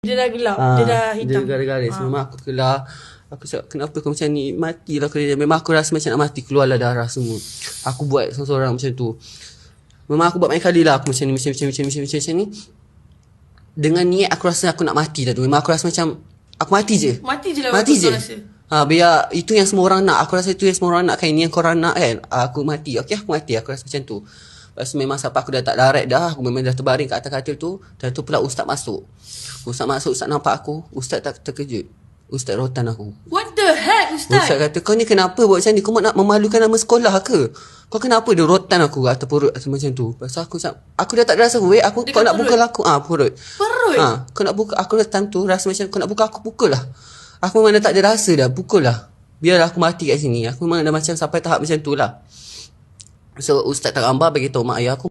Dia dah gelap. Dia dah hitam. Dia garis-garis. Memang aku kelar. Aku cakap, kenapa kau macam ni? Matilah kau. Memang aku rasa macam nak mati. Keluarlah darah semua. Aku buat seorang-seorang macam tu. Memang aku buat banyak kali lah. Aku macam ni. Dengan niat aku rasa aku nak mati dah tu. Memang aku rasa macam aku mati je. Mati je lah. Mati je. Rasa. Biar itu yang semua orang nak. Aku rasa itu yang semua orang nak kan. Ini yang korang nak kan. Aku mati. Okey, aku mati. Aku rasa macam tu. Lepas tu memang sampai aku dah tak larat dah. Aku memang dah terbaring kat atas katil tu. Dan tu pula ustaz masuk. Ustaz nampak aku. Ustaz tak terkejut. Ustaz rotan aku. What the heck, Ustaz? Ustaz kata, kau ni kenapa buat macam ni? Kau nak memalukan nama sekolah ke? Kau kenapa dia rotan aku atas perut atau macam tu? Pasal aku dah tak ada rasa weh. Kau nak pukul aku. Perut. Kau nak buka. Aku dah time tu rasa macam kau nak buka aku, pukul lah. Aku memang dah tak ada rasa dah. Pukul lah. Biarlah aku mati kat sini. Aku memang dah macam sampai tahap macam tu lah. So ustaz tak gambar bagi tahu mak ayah aku